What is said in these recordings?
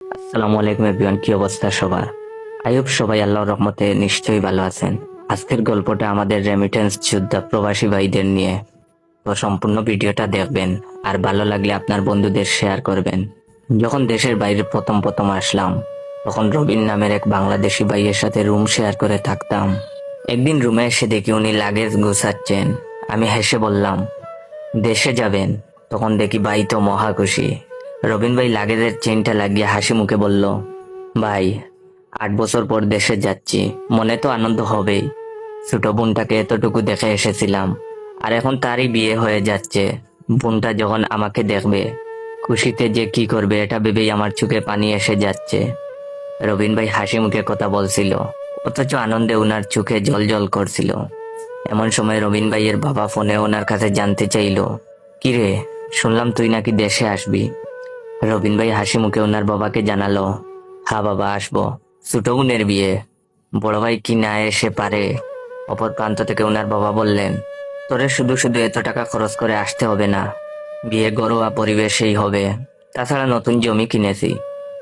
আসসালামু আলাইকুম এভরিওয়ান, কি অবস্থা সবার? আইয়ুব সবাই আল্লাহর রহমতে নিশ্চয়ই ভালো আছেন। আজকের গল্পটা আমাদের রেমিটেন্স যোদ্ধা প্রবাসী ভাইদের নিয়ে। তো সম্পূর্ণ ভিডিওটা দেখবেন, আর ভালো লাগলে আপনার বন্ধুদের শেয়ার করবেন। যখন দেশের বাইরে প্রথম প্রথম আসলাম, তখন রবিন নামের এক বাংলাদেশি ভাইয়ের সাথে রুম শেয়ার করে থাকতাম। একদিন রুমে এসে দেখি উনি লাগেজ গুছাচ্ছেন। আমি হেসে বললাম, দেশে যাবেন? তখন দেখি ভাই তো মহা খুশি। রবিন ভাই লাগেজের চেনটা লাগিয়ে হাসি মুখে বলল, ভাই, 8 বছর পর দেশে যাচ্ছি, মনে তো আনন্দ হবেই। ছোট বোনটাকে এতটুকু দেখে এসেছিলাম, আর এখন তারই বিয়ে হয়ে যাচ্ছে। বোনটা যখন আমাকে দেখবে, খুশিতে যে কি করবে এটা ভেবেই আমার চোখে পানি এসে যাচ্ছে। রবিন ভাই হাসি মুখে কথা বলছিল, অথচ আনন্দে ওনার চোখে জল জল করছিল। এমন সময় রবিন ভাইয়ের বাবা ফোনে ওনার কাছে জানতে চাইলো, কিরে, শুনলাম তুই নাকি দেশে আসবি? রবিন ভাই হাসি মুখে ওনার বাবাকে জানালো, হ্যাঁ বাবা, আসবো। ছোট বোনের বিয়ে, বড় ভাই কি না এসে পারে? অপর প্রান্ত থেকে ওনার বাবা বললেন, তোরে শুধু শুধু এত টাকা খরচ করে আসতে হবে না, বিয়ে ঘরোয়া পরিবেশেই হবে। তাছাড়া নতুন জমি কিনেছি,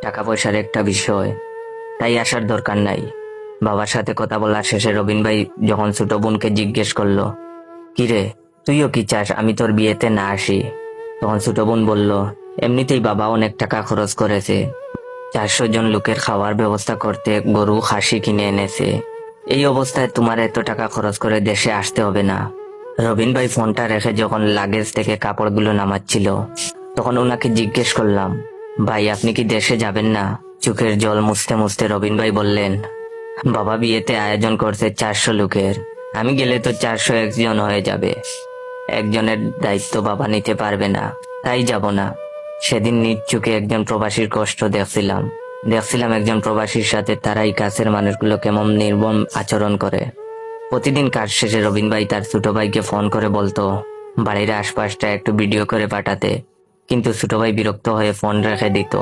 টাকা পয়সার একটা বিষয়, তাই আসার দরকার নাই। বাবার সাথে কথা বলার শেষে রবিন ভাই যখন ছোট বোনকে জিজ্ঞেস করলো, কিরে, তুইও কি চাস আমি তোর বিয়েতে না আসি? তখন ছোট বোন বলল, এমনিতেই বাবা অনেক টাকা খরচ করেছে, 400 জন লোকের খাওয়ার ব্যবস্থা করতে গরু খাসি কিনে এনেছে। এই অবস্থায় তোমার এত টাকা খরচ করে দেশে আসতে হবে না। রবিন ভাই ফোনটা রেখে যখন লাগেজ থেকে কাপড়গুলো নামাচ্ছিল, তখন ওনাকে জিজ্ঞেস করলাম, ভাই আপনি কি দেশে যাবেন না? চোখের জল মুছতে মুছতে রবিন ভাই বললেন, বাবা বিয়েতে আয়োজন করছে 400 লোকের, আমি গেলে তো 401 জন হয়ে যাবে। একজনের দায়িত্ব বাবা নিতে পারবে না, তাই যাব না। সেদিন নিজ চোখে একজন প্রবাসীর কষ্ট দেখছিলাম একজন প্রবাসীর সাথে তারাই কাছের মানুষগুলো কেমন নির্মম আচরণ করে। প্রতিদিন কাজ শেষে রবিন ভাই তার ছোট ভাইকে ফোন করে বলতো বাড়ির আশপাশটা একটু ভিডিও করে পাঠাতে, কিন্তু ছোট ভাই বিরক্ত হয়ে ফোন রেখে দিত।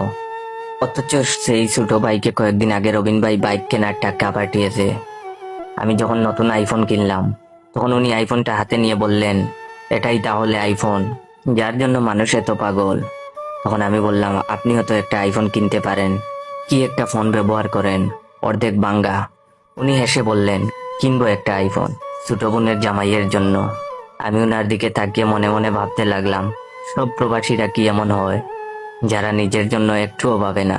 অথচ সেই ছোট ভাইকে কয়েকদিন আগে রবিন ভাই বাইক কেনার টাকা পাঠিয়েছে। আমি যখন নতুন আইফোন কিনলাম, তখন উনি আইফোনটা হাতে নিয়ে বললেন, এটাই তাহলে আইফোন যার জন্য মানুষ এত পাগল? তখন আমি বললাম, আপনিও তো একটা আইফোন কিনতে পারেন, কি একটা ফোন ব্যবহার করেন, অর্ধেক ভাঙ্গা। উনি হেসে বললেন, কিনবো একটা আইফোন ছোট বোনের জামাইয়ের জন্য। আমি ওনার দিকে তাকিয়ে মনে মনে ভাবতে লাগলাম, সব প্রবাসীরা কি এমন হয়, যারা নিজের জন্য একটুও ভাবে না?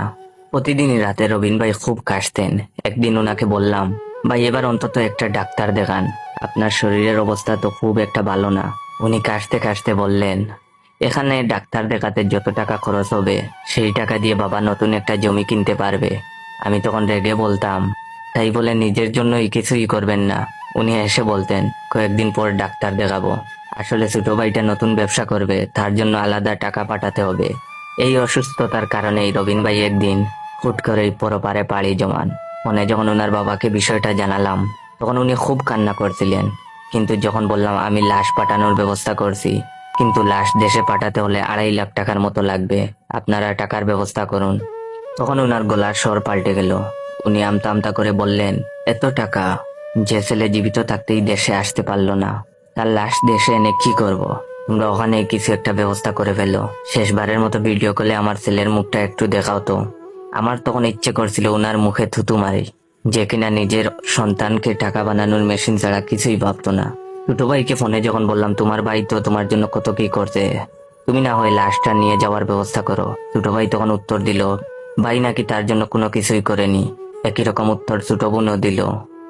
প্রতিদিনই রাতে রবিন ভাই খুব কাশতেন। একদিন ওনাকে বললাম, ভাই এবার অন্তত একটা ডাক্তার দেখান, আপনার শরীরের অবস্থা তো খুব একটা ভালো না। উনি কাশতে কাশতে বললেন, এখানে ডাক্তার দেখাতে যত টাকা খরচ হবে, সেই টাকা দিয়ে বাবা নতুন একটা জমি কিনতে পারবে। আমি তখন রেগে বলতাম, তাই বলে নিজের জন্যই কিছুই করবেন না? উনি এসে বলতেন, কয়েকদিন পর ডাক্তার দেখাবো, আসলে ছোট ভাইটা নতুন ব্যবসা করবে, তার জন্য আলাদা টাকা পাঠাতে হবে। এই অসুস্থতার কারণেই রবিন ভাই একদিন হুট করেই পরপারে পাড়ি জমান। ফোনে যখন ওনার বাবাকে বিষয়টা জানালাম, তখন উনি খুব কান্না করছিলেন। কিন্তু যখন বললাম আমি লাশ পাঠানোর ব্যবস্থা করছি, কিন্তু লাশ দেশে পাঠাতে হলে 2.5 লাখ টাকার মতো লাগবে, আপনারা টাকার ব্যবস্থা করুন, তখন ওনার গলার স্বর পাল্টে গেল। উনি আমতা আমতা করে বললেন, এত টাকা? যে ছেলে জীবিত থাকতেই দেশে আসতে পারলো না, তার লাশ দেশে এনে কি করব? তোমরা ওখানে কিছু একটা ব্যবস্থা করে ফেলো। শেষবারের মতো ভিডিও কলে আমার ছেলের মুখটা একটু দেখাও তো। আমার তখন ইচ্ছে করছিল ওনার মুখে থুতু মারি, যে কিনা নিজের সন্তানকে টাকা বানানোর মেশিন ছাড়া কিছুই ভাবতো না। ছোট ভাইকে ফোনে যখন বললাম, তোমার ভাই তো তোমার জন্য কত কি করছে, তুমি না হয় লাশটা নিয়ে যাওয়ার ব্যবস্থা করো, ছোট ভাই তখন উত্তর দিল, ভাই নাকি তার জন্য কোনো কিছুই করেনি। একই রকম উত্তর ছোট বোনও দিল।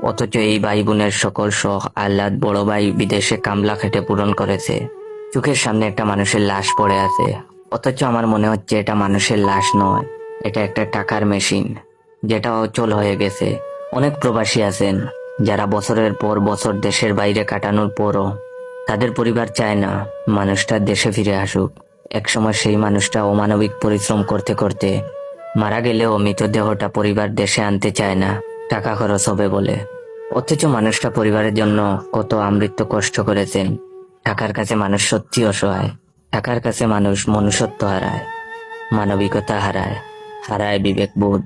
অথচ এই ভাই বোনের সকল শখ আহ্লাদ বড় ভাই বিদেশে কামলা খেটে পূরণ করেছে। চোখের সামনে একটা মানুষের লাশ পড়ে আছে, অথচ আমার মনে হচ্ছে এটা মানুষের লাশ নয়, এটা একটা টাকার মেশিন, যেটা অচল হয়ে গেছে। অনেক প্রবাসী আছেন যারা বছরের পর বছর দেশের বাইরে কাটানোর পরও তাদের পরিবার চায় না মানুষটা দেশে ফিরে আসুক। একসময় সেই মানুষটা অমানবিক পরিশ্রম করতে করতে মারা গেলেও মৃতদেহটা পরিবার দেশে আনতে চায় না, টাকা খরচ হবে বলে। অথচ মানুষটা পরিবারের জন্য কত আমৃত্যু কষ্ট করেছেন। টাকার কাছে মানুষ সত্যি অসহায়, টাকার কাছে মানুষ মনুষ্যত্ব হারায়, মানবিকতা হারায়, হারায় বিবেকবোধ।